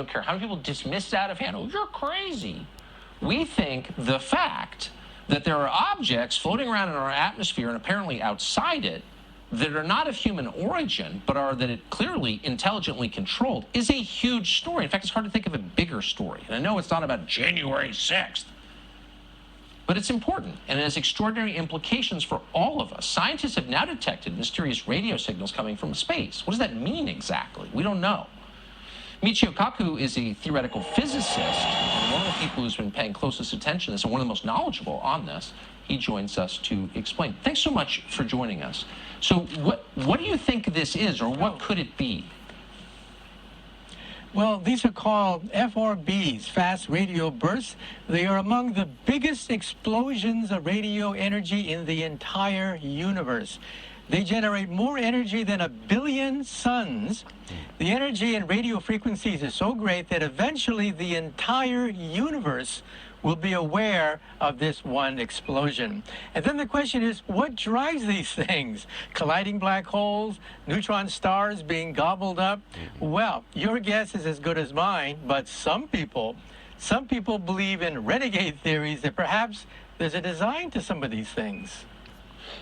don't care how many people dismiss it out of hand. Oh, you're crazy. We think the fact that there are objects floating around in our atmosphere and apparently outside it that are not of human origin, but are that it clearly intelligently controlled, is a huge story. In fact, it's hard to think of a bigger story. And I know it's not about January 6th, but it's important, and it has extraordinary implications for all of us. Scientists have now detected mysterious radio signals coming from space. What does that mean exactly? We don't know. Michio Kaku is a theoretical physicist, and one of the people who's been paying closest attention to this, and one of the most knowledgeable on this. He joins us to explain. Thanks so much for joining us. So what do you think this is, or what could it be? Well, these are called FRBs, fast radio bursts. They are among the biggest explosions of radio energy in the entire universe. They generate more energy than 1 billion suns. The energy in radio frequencies is so great that eventually the entire universe will be aware of this one explosion. And then the question is, what drives these things? Colliding black holes, neutron stars being gobbled up? Well, your guess is as good as mine, but some people believe in renegade theories that perhaps there's a design to some of these things.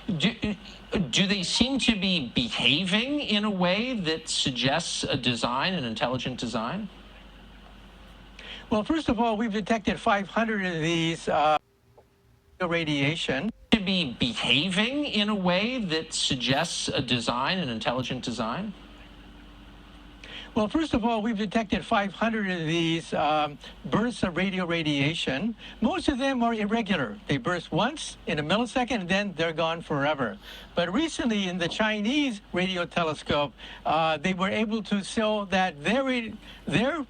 Do they seem to be behaving in a way that suggests a design, an intelligent design? Well, first of all, we've detected 500 of these radiation. To be behaving in a way that suggests a design, an intelligent design? Well, first of all, we've detected 500 of these bursts of radio radiation. Most of them are irregular. They burst once in a millisecond, and then they're gone forever. But recently, in the Chinese radio telescope, they were able to show that their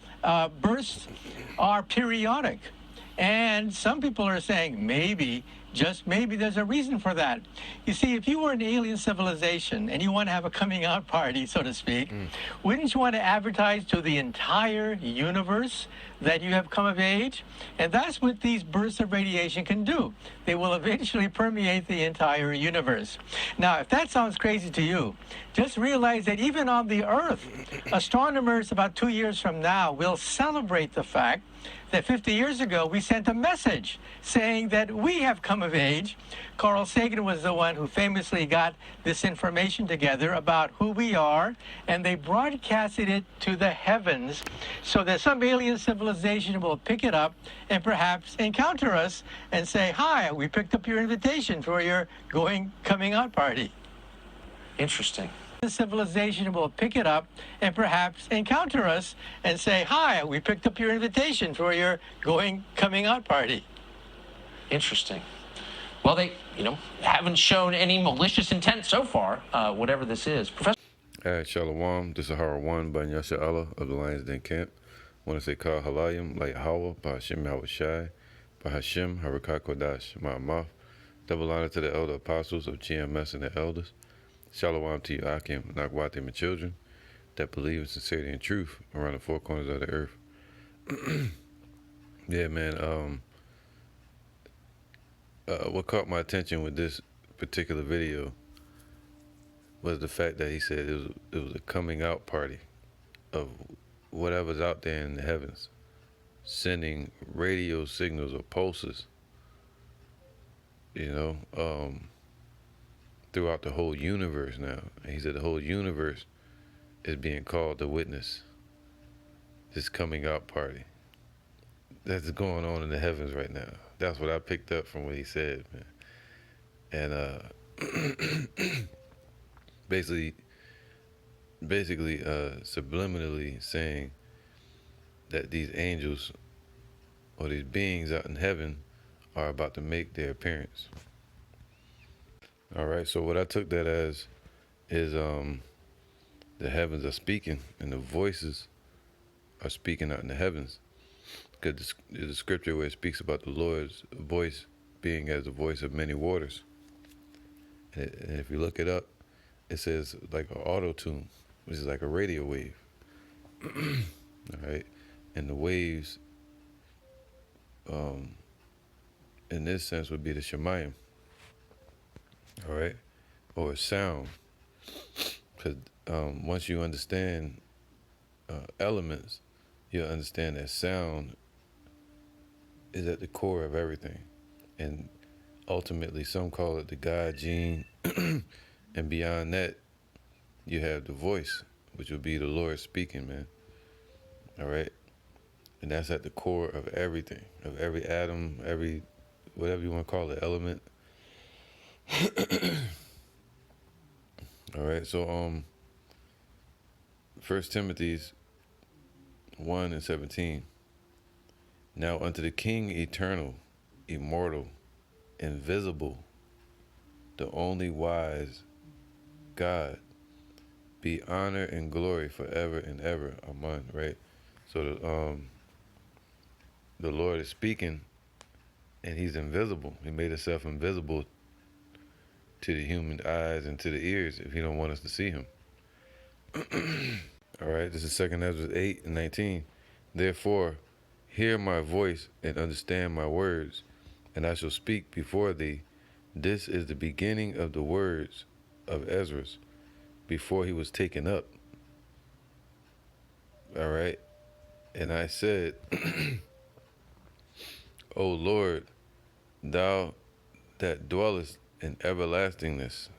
bursts are periodic. And some people are saying maybe, just maybe, there's a reason for that. You see, if you were an alien civilization and you want to have a coming out party, so to speak, wouldn't you want to advertise to the entire universe that you have come of age? And that's what these bursts of radiation can do. They will eventually permeate the entire universe. Now, if that sounds crazy to you, just realize that even on the Earth, astronomers about 2 years from now will celebrate the fact that 50 years ago we sent a message saying that we have come of age. Carl Sagan was the one who famously got this information together about who we are, and they broadcasted it to the heavens so that some alien civilization will pick it up and perhaps encounter us and say, "Hi, we picked up your invitation for your coming out party." Interesting. The civilization will pick it up and perhaps encounter us and say, "Hi, we picked up your invitation for your coming out party." Interesting. Well, they, haven't shown any malicious intent so far, whatever this is. Professor. All right, Shalom. This is Yahawah 1 by Allah of the Lions Den Camp. I want to say Kal Halayim, like Yahawah, by Hashem Yahweh Shai, by Hashem Harakat Kodash, Ma'amaf. Double honor to the elder apostles of GMS and the elders. Shalom to you, Akim, Nagwate, my children, that believe in sincerity and truth around the four corners of the earth. Yeah, man, what caught my attention with this particular video was the fact that he said it was a coming out party of whatever's out there in the heavens, sending radio signals or pulses, throughout the whole universe now. And he said the whole universe is being called to witness this coming out party that's going on in the heavens right now. That's what I picked up from what he said, man. And basically subliminally saying that these angels or these beings out in heaven are about to make their appearance. All right, so what I took that as is the heavens are speaking and the voices are speaking out in the heavens. Because there's a scripture where it speaks about the Lord's voice being as the voice of many waters. And if you look it up, it says like an auto tune, which is like a radio wave. All right, and the waves, in this sense, would be the Shemayim. All right, or sound, because once you understand elements, you'll understand that sound is at the core of everything. And ultimately, some call it the God gene. And beyond that, you have the voice, which would be the Lord speaking, man. All right? And that's at the core of everything, of every atom, every, whatever you want to call it, element. All right, so 1 Timothy's 1:17. Now unto the King eternal, immortal, invisible, the only wise God, be honor and glory forever and ever. Amen. Right? So the Lord is speaking, and he's invisible. He made himself invisible to the human eyes and to the ears if he don't want us to see him. All right, this is 2 Ezra 8:19. Therefore, hear my voice and understand my words, and I shall speak before thee. This is the beginning of the words of Ezra before he was taken up. All right, and I said, O Lord, thou that dwellest in everlastingness.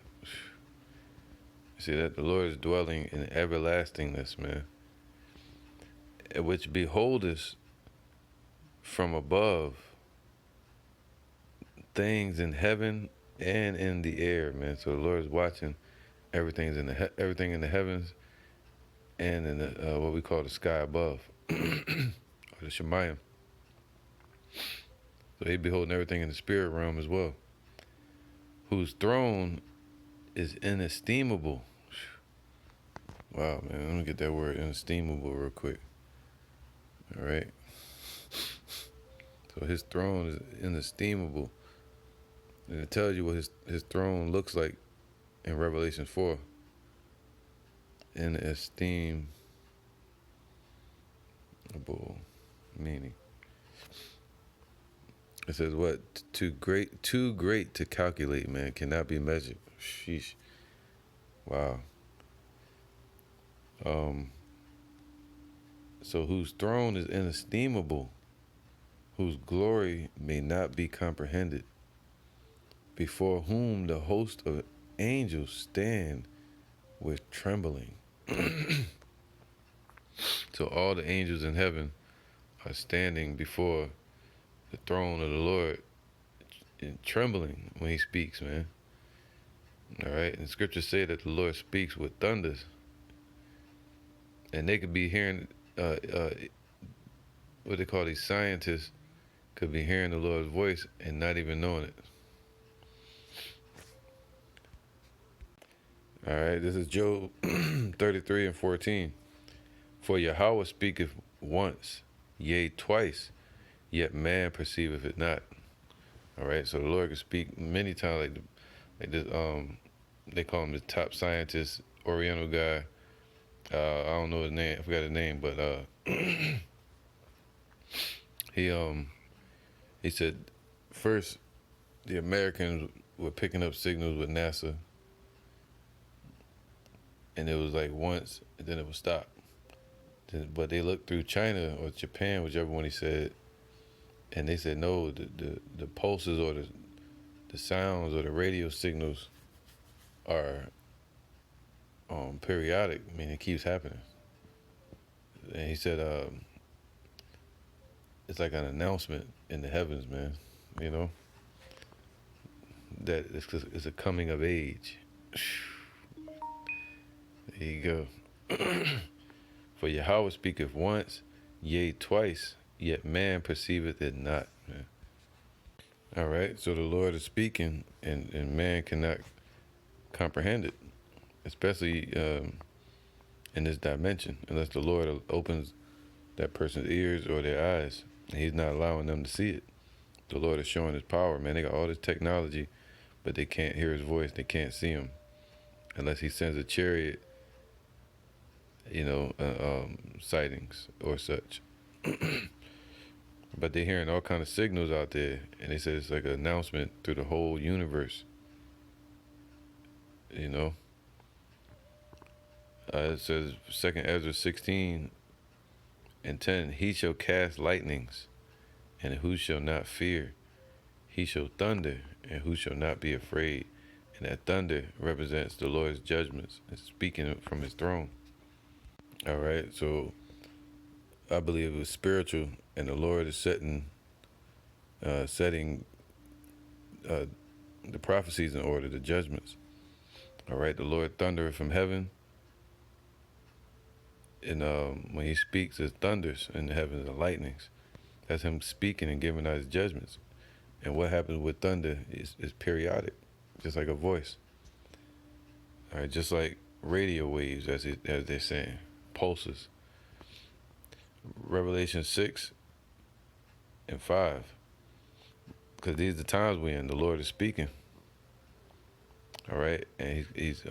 See that the Lord is dwelling in everlastingness, man. Which beholdest from above things in heaven and in the air, man. So the Lord is watching everything in the heavens and in the what we call the sky above, or the Shemayim. So he beholding everything in the spirit realm as well. Whose throne is inestimable. Wow, man. Let me get that word inestimable real quick. All right. So his throne is inestimable. And it tells you what his throne looks like in Revelation 4. Inestimable meaning. It says what? Too great to calculate, man. Cannot be measured. Sheesh. Wow. So whose throne is inestimable, whose glory may not be comprehended, before whom the host of angels stand with trembling. So all the angels in heaven are standing before the throne of the Lord and trembling when he speaks, man. All right, and scriptures say that the Lord speaks with thunders, and they could be hearing what they call these scientists could be hearing the Lord's voice and not even knowing it. All right, this is Job 33:14. For Yahawah speaketh once, yea, twice, yet man perceiveth it not. All right, so the Lord can speak many times, like this. They call him the top scientist, Oriental guy. I don't know his name. I forgot his name, but he said first the Americans were picking up signals with NASA, and it was like once, and then it would stop. But they looked through China or Japan, whichever one he said, and they said no, the pulses or the sounds or the radio signals are periodic. I mean, it keeps happening. And he said it's like an announcement in the heavens, man. You know, that it's a coming of age. There you go. For Yahawah speaketh once, yea, twice, yet man perceiveth it not. Man. All right, so the Lord is speaking, and man cannot comprehend it, especially in this dimension, unless the Lord opens that person's ears or their eyes, and he's not allowing them to see it. The Lord is showing his power, man. They got all this technology, but they can't hear his voice. They can't see him unless he sends a chariot, sightings or such. But they're hearing all kind of signals out there, and they say it's like an announcement through the whole universe. You know, it says 2 Ezra 16 And 10, he shall cast lightnings, and who shall not fear? He shall thunder, and who shall not be afraid? And that thunder represents the Lord's judgments and speaking from his throne. All right, so I believe it was spiritual, and the Lord is setting the prophecies in order, the judgments. All right, the Lord thundereth from heaven, and when he speaks, it thunders in the heavens and lightnings. That's him speaking and giving out his judgments. And what happens with thunder is periodic, just like a voice. All right, just like radio waves, as they're saying, pulses. Revelation 6 and 5, because these are the times we're in. The Lord is speaking. All right, and he's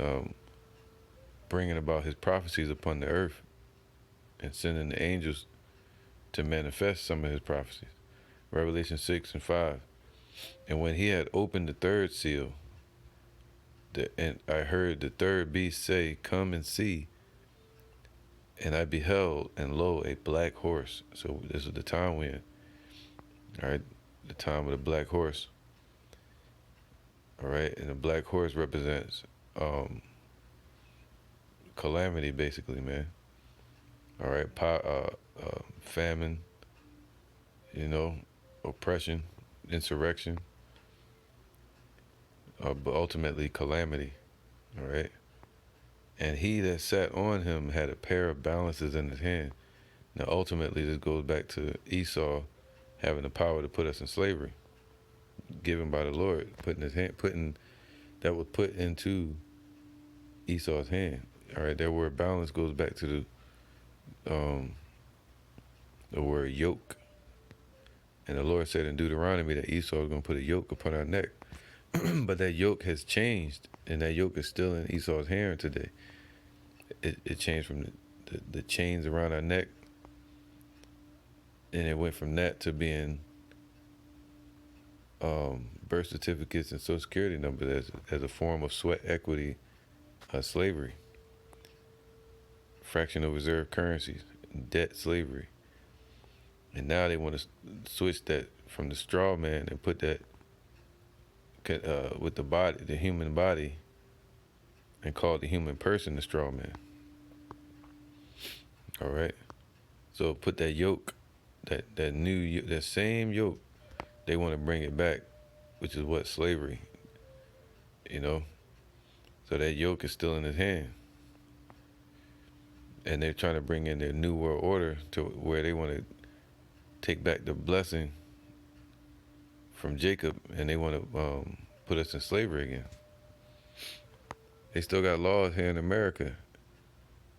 bringing about his prophecies upon the earth and sending the angels to manifest some of his prophecies. Revelation 6 and 5. And when he had opened the third seal, and I heard the third beast say, "Come and see." And I beheld, and lo, a black horse. So this is the time we're in. All right, the time of the black horse. All right, and the black horse represents calamity, basically, man. All right, famine, oppression, insurrection, but ultimately calamity. All right. And he that sat on him had a pair of balances in his hand. Now, ultimately, this goes back to Esau having the power to put us in slavery, given by the Lord, that was put into Esau's hand. All right, that word balance goes back to the word yoke. And the Lord said in Deuteronomy that Esau was going to put a yoke upon our neck. But that yoke has changed, and that yoke is still in Esau's hand today. It changed from the chains around our neck, and it went from that to being birth certificates and Social Security numbers as a form of sweat equity slavery, fractional reserve currencies, debt slavery. And now they want to switch that from the straw man and put that with the body, the human body, and call the human person the straw man. All right. So put that yoke, that same yoke, they want to bring it back, which is what, slavery. So that yoke is still in his hand. And they're trying to bring in their new world order to where they want to take back the blessing from Jacob, and they want to put us in slavery again. They still got laws here in America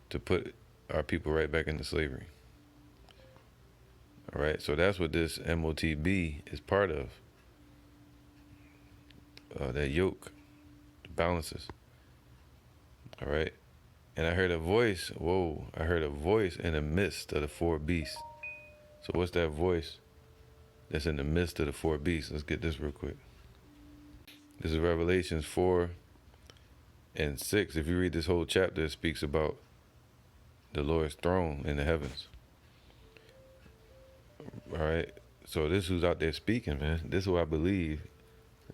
to put our people right back into slavery. All right, so that's what this MOTB is part of. That yoke, balances. All right, and I heard a voice. I heard a voice in the midst of the four beasts. So what's that voice that's in the midst of the four beasts? Let's get this real quick. This is Revelations 4 and 6. If you read this whole chapter, it speaks about the Lord's throne in the heavens. All right. So this who's out there speaking, man. This is what I believe.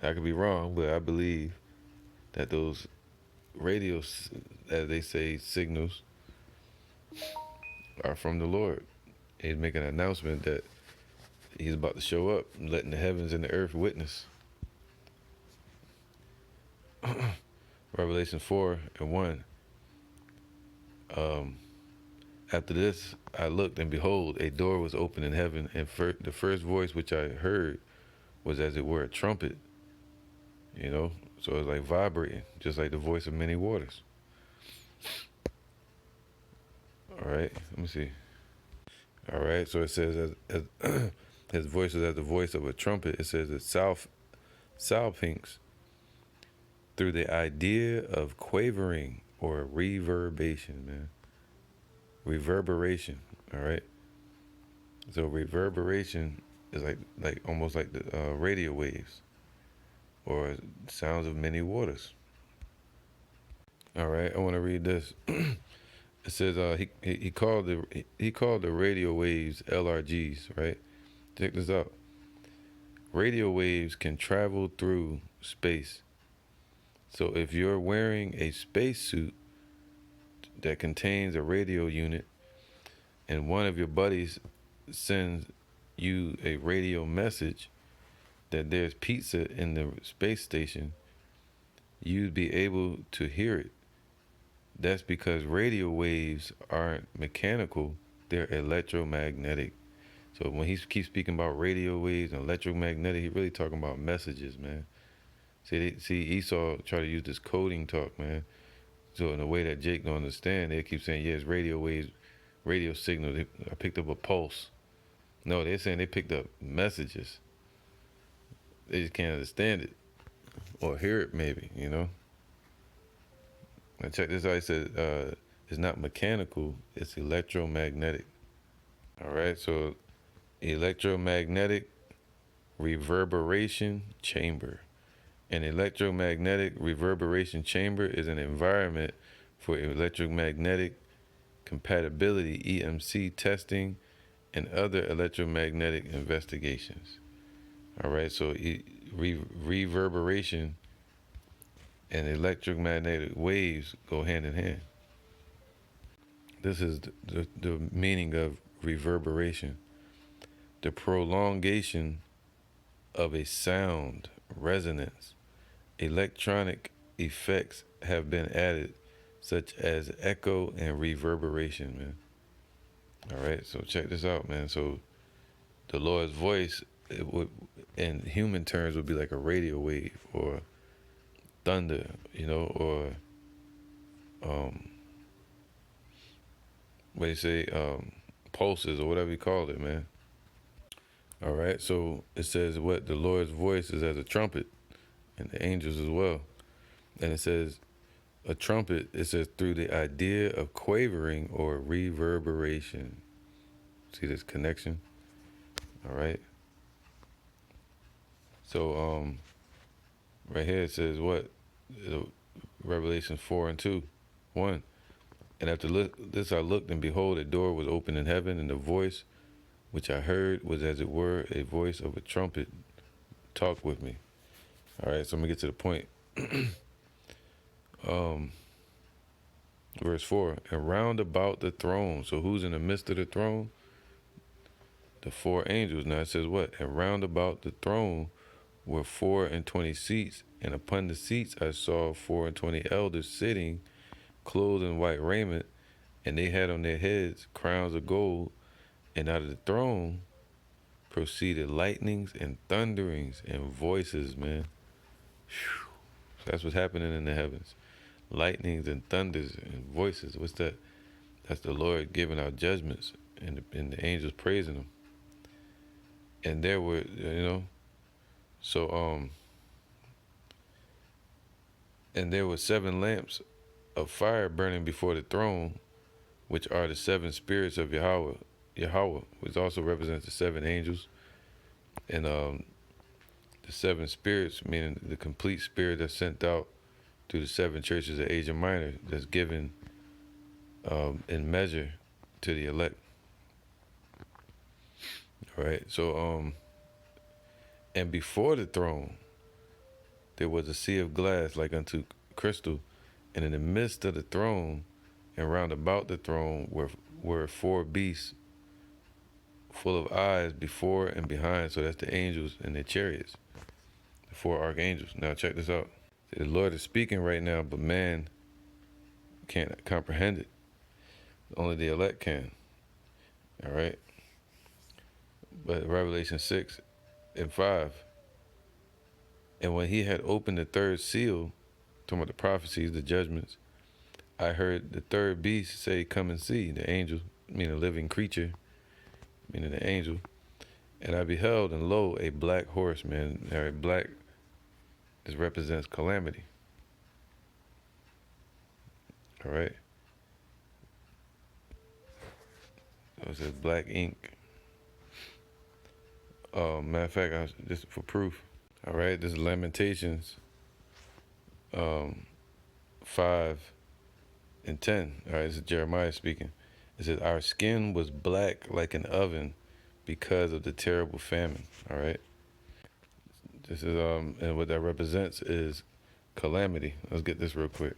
I could be wrong, but I believe that those radios, as they say, signals, are from the Lord. He's making an announcement that he's about to show up, letting the heavens and the earth witness. Revelation 4 and 1. After this, I looked, and behold, a door was opened in heaven, and the first voice which I heard was as it were a trumpet. So it was like vibrating, just like the voice of many waters. All right, let me see. All right, so it says as his voice is as the voice of a trumpet. It says that salpinks through the idea of quavering or reverberation, man. Reverberation, all right? So reverberation is like almost like the radio waves or sounds of many waters. All right, I want to read this. It says he called the radio waves LRGs, right? Check this out. Radio waves can travel through space. So if you're wearing a spacesuit that contains a radio unit, and one of your buddies sends you a radio message that there's pizza in the space station, you'd be able to hear it. That's because radio waves aren't mechanical, they're electromagnetic. So when he keeps speaking about radio waves and electromagnetic, he's really talking about messages, man. See, Esau try to use this coding talk, man. So in a way that Jake don't understand, they keep saying, yes, radio waves, radio signal. I picked up a pulse. No, they're saying they picked up messages. They just can't understand it or hear it, maybe, you know. And check this out. He said it's not mechanical, it's electromagnetic. All right, so electromagnetic reverberation chamber. An electromagnetic reverberation chamber is an environment for electromagnetic compatibility, EMC testing, and other electromagnetic investigations. All right, so reverberation and electromagnetic waves go hand in hand. This is the meaning of reverberation. The prolongation of a sound resonance. Electronic effects have been added, such as echo and reverberation, man. All right, so check this out, man. So the Lord's voice, it would, in human terms, would be like a radio wave or thunder, you know, or what do you say, pulses or whatever you call it, man. All right, so it says what the Lord's voice is as a trumpet, and the angels as well. And it says a trumpet, it says through the idea of quavering or reverberation. See this connection? All right. So right here it says what? Revelation 4:2. And after this I looked, and behold, a door was opened in heaven, and the voice which I heard was as it were a voice of a trumpet talk with me. All right, so I'm gonna get to the point. Verse 4, and round about the throne. So who's in the midst of the throne? The 4 angels. Now it says what? And round about the throne were 24 seats, and upon the seats I saw 24 elders sitting, clothed in white raiment, and they had on their heads crowns of gold, and out of the throne proceeded lightnings and thunderings and voices, man. Whew. So that's what's happening in the heavens. Lightnings and thunders and voices. What's that? That's the Lord giving out judgments, and the angels praising him. And there were, you know, so and there were 7 lamps of fire burning before the throne, which are the 7 spirits of Yahawah, which also represents the 7 angels. And the 7 spirits, meaning the complete spirit that's sent out through the 7 churches of Asia Minor, that's given in measure to the elect. All right, so and before the throne there was a sea of glass like unto crystal, and in the midst of the throne and round about the throne were 4 beasts full of eyes before and behind. So that's the angels and their chariots, the 4 archangels. Now check this out. The Lord is speaking right now, but man can't comprehend it. Only the elect can. All right. But Revelation 6:5. And when he had opened the 3rd seal, talking about the prophecies, the judgments, I heard the 3rd beast say, come and see. The angel, meaning a living creature, meaning the angel. And I beheld, and lo, a black horse, man. All right, black, this represents calamity. All right. So it says black ink. Matter of fact, just for proof. All right, this is Lamentations 5 and 10. All right, this is Jeremiah speaking. It says, our skin was black like an oven because of the terrible famine. All right. This is and what that represents is calamity. Let's get this real quick.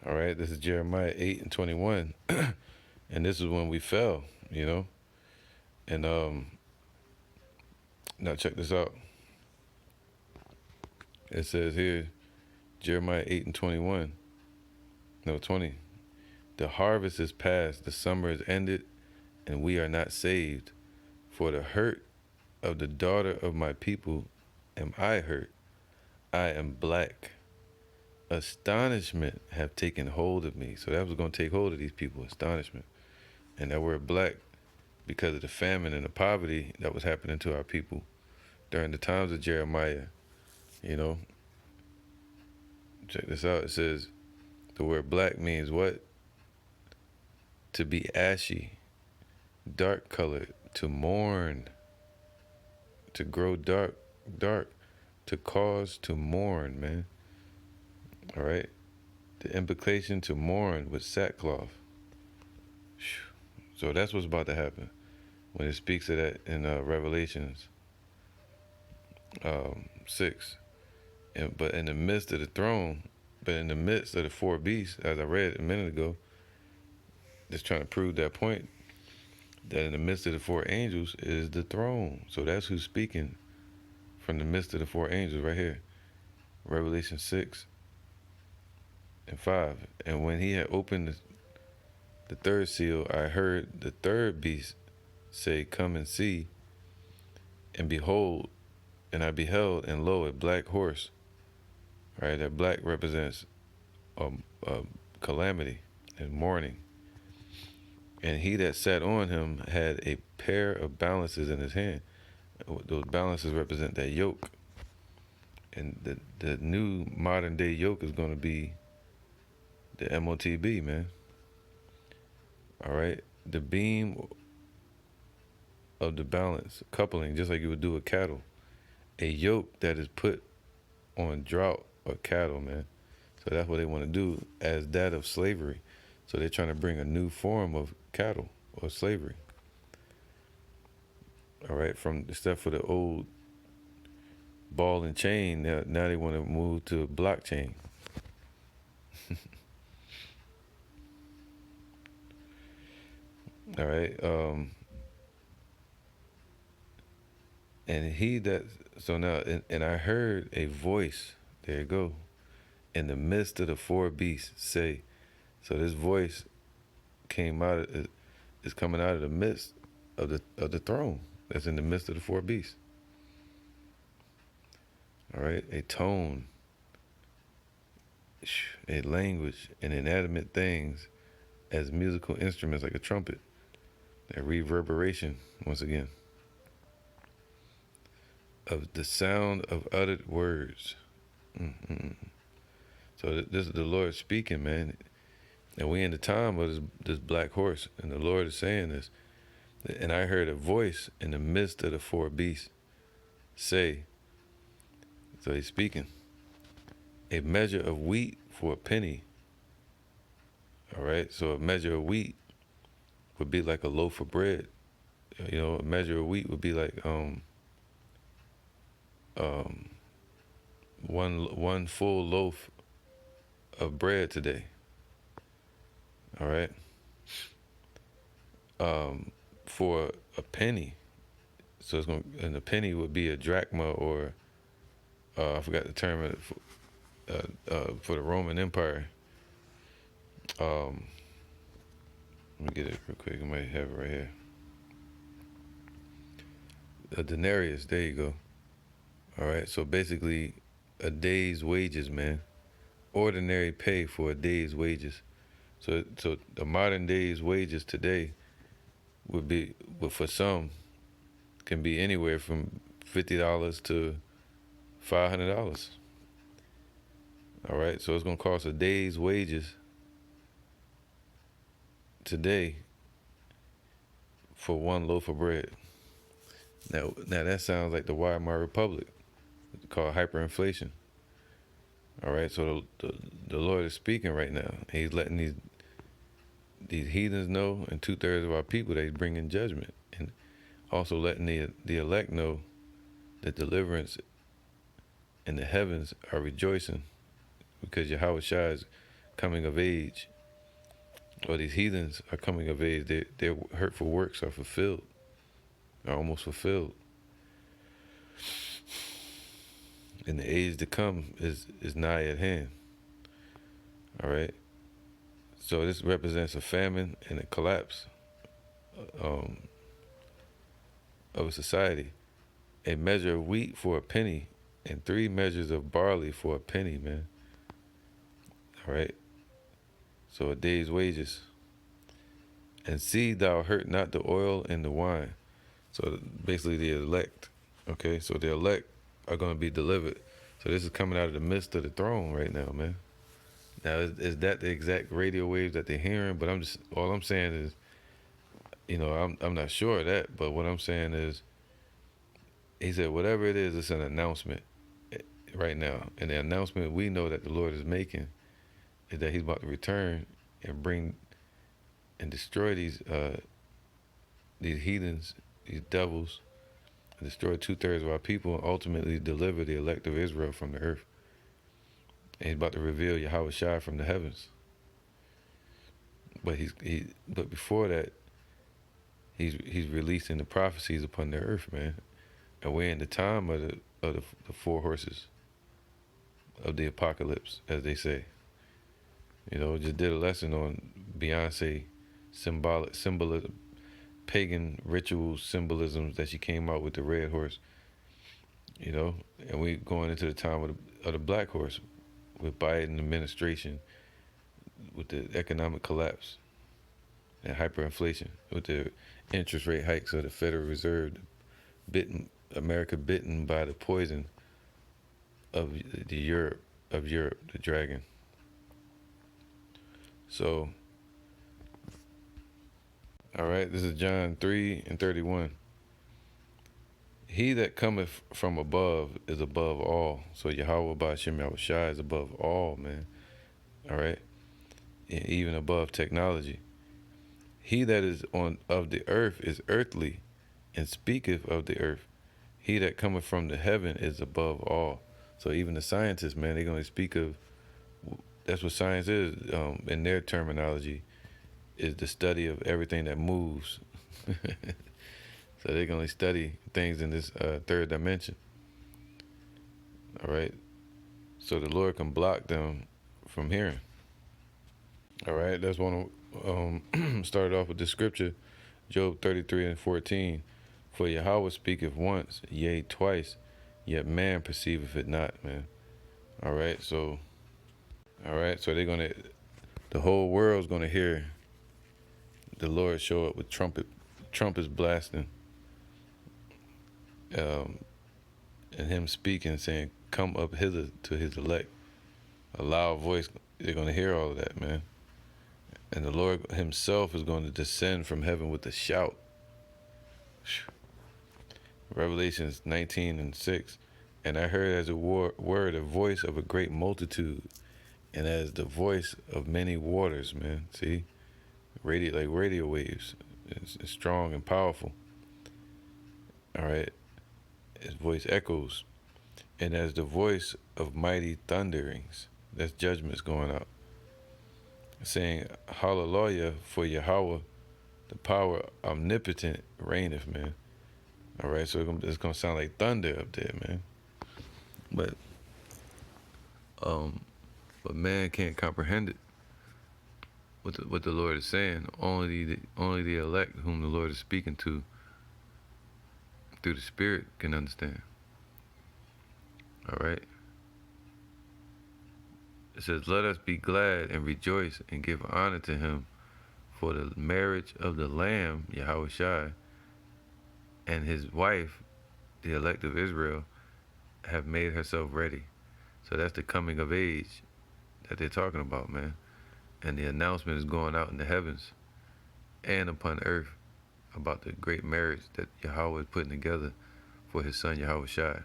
All right, this is Jeremiah 8 and 21. And this is when we fell, you know. And now check this out. It says here, Jeremiah 8 and 21. No, 20. The harvest is past, the summer is ended, and we are not saved. For the hurt of the daughter of my people am I hurt. I am black. Astonishment have taken hold of me. So that was going to take hold of these people, astonishment. And that word black, because of the famine and the poverty that was happening to our people during the times of Jeremiah, you know. Check this out. It says the word black means what? To be ashy, dark colored, to mourn, to grow dark, to cause to mourn, man. All right. The implication to mourn with sackcloth. So that's what's about to happen when it speaks of that in Revelations 6. But in the midst of the throne, but in the midst of the four beasts, as I read a minute ago, just trying to prove that point, that in the midst of the four angels is the throne. So that's who's speaking from the midst of the four angels right here. Revelation 6 and 5. And when he had opened the third seal, I heard the third beast say, come and see. And behold, and I beheld, and lo, a black horse. Right, that black represents calamity and mourning. And he that sat on him had a pair of balances in his hand. Those balances represent that yoke. And the new modern day yoke is going to be the MOTB, man. All right. The beam of the balance, coupling, just like you would do with cattle. A yoke that is put on drought or cattle, man. So that's what they want to do as that of slavery. So they're trying to bring a new form of cattle or slavery. All right, from except for the old ball and chain, now they want to move to blockchain. All right, and he that, so now, and I heard a voice, there you go, in the midst of the four beasts say, so this voice came out, is coming out of the midst of the throne that's in the midst of the four beasts. All right, a tone, a language, and inanimate things as musical instruments like a trumpet. That reverberation, once again, of the sound of uttered words. So this is the Lord speaking, man. And we in the time of this black horse, and the Lord is saying this. And I heard a voice in the midst of the four beasts say, so he's speaking, a measure of wheat for a penny. All right, so a measure of wheat would be like a loaf of bread. You know, a measure of wheat would be like one full loaf of bread today. All right. For a penny, so it's going, and a penny would be a drachma, or I forgot the term for the Roman Empire. Let me get it real quick. I might have it right here. A denarius. There you go. All right. So basically, a day's wages, man. Ordinary pay for a day's wages. So the modern day's wages today would be, for some, can be anywhere from $50 to $500. All right. So it's gonna cost a day's wages today for one loaf of bread. Now that sounds like the Weimar Republic, called hyperinflation. All right, so the Lord is speaking right now. He's letting these heathens know, and 2/3 of our people that He's bringing judgment, and also letting the elect know that deliverance in the heavens are rejoicing because Yahawah is coming of age, or these heathens are coming of age. Their hurtful works are fulfilled, are almost fulfilled. And the age to come is nigh at hand. All right. So this represents a famine and a collapse of a society. A measure of wheat for a penny, and 3 measures of barley for a penny, man. All right. So a day's wages. And see thou hurt not the oil and the wine. So basically the elect. Okay. So the elect are going to be delivered. So this is coming out of the midst of the throne right now, man. Now, is that the exact radio waves that they're hearing? But all I'm saying is, I'm not sure of that. But what I'm saying is, he said, whatever it is, it's an announcement right now. And the announcement we know that the Lord is making is that He's about to return and bring and destroy these heathens, these devils, and destroy 2/3 of our people, and ultimately deliver the elect of Israel from the earth. And He's about to reveal Yahawah from the heavens. But but before that, he's releasing the prophecies upon the earth, man. And we're in the time of the 4 horses of the apocalypse, as they say. Just did a lesson on Beyonce symbolism, pagan ritual symbolisms that she came out with the red horse. And we going into the time of the black horse, with Biden administration, with the economic collapse and hyperinflation, with the interest rate hikes of the Federal Reserve, America bitten by the poison of Europe, the dragon. So, all right, this is John 3:31. He that cometh from above is above all. So Yahawah Ba'ashem Yahushua is above all, man. All right, and even above technology. He that is of the earth is earthly, and speaketh of the earth. He that cometh from the heaven is above all. So even the scientists, man, they're going to speak of, that's what science is, in their terminology, is the study of everything that moves. So they're going to study things in this 3rd dimension. All right. So the Lord can block them from hearing. All right. That's one of, started off with the scripture, Job 33:14. For Yahawah speaketh once, yea, twice, yet man perceiveth it not, man. All right. So the whole world's going to hear the Lord show up with trumpets blasting, and Him speaking, saying, come up hither to His elect. A loud voice, they're going to hear all of that, man. And the Lord Himself is going to descend from heaven with a shout. Revelations 19:6. And I heard as a word a voice of a great multitude, and as the voice of many waters, man. See? Like radio waves. It's strong and powerful. All right. His voice echoes. And as the voice of mighty thunderings. That's judgments going out. Saying, hallelujah, for Yahawah, the power omnipotent reigneth, man. All right, so it's going to sound like thunder up there, man. But man can't comprehend it. What the Lord is saying. Only the elect whom the Lord is speaking to through the Spirit can understand. All right. It says, let us be glad and rejoice and give honor to Him, for the marriage of the Lamb, Yahawah, and His wife, the elect of Israel, have made herself ready. So that's the coming of age that they're talking about, man. And the announcement is going out in the heavens and upon earth about the great marriage that Yahawah is putting together for His son, Yahawah.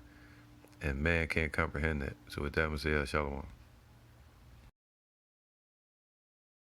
And man can't comprehend that. So with that, I'm going to say, Shalom.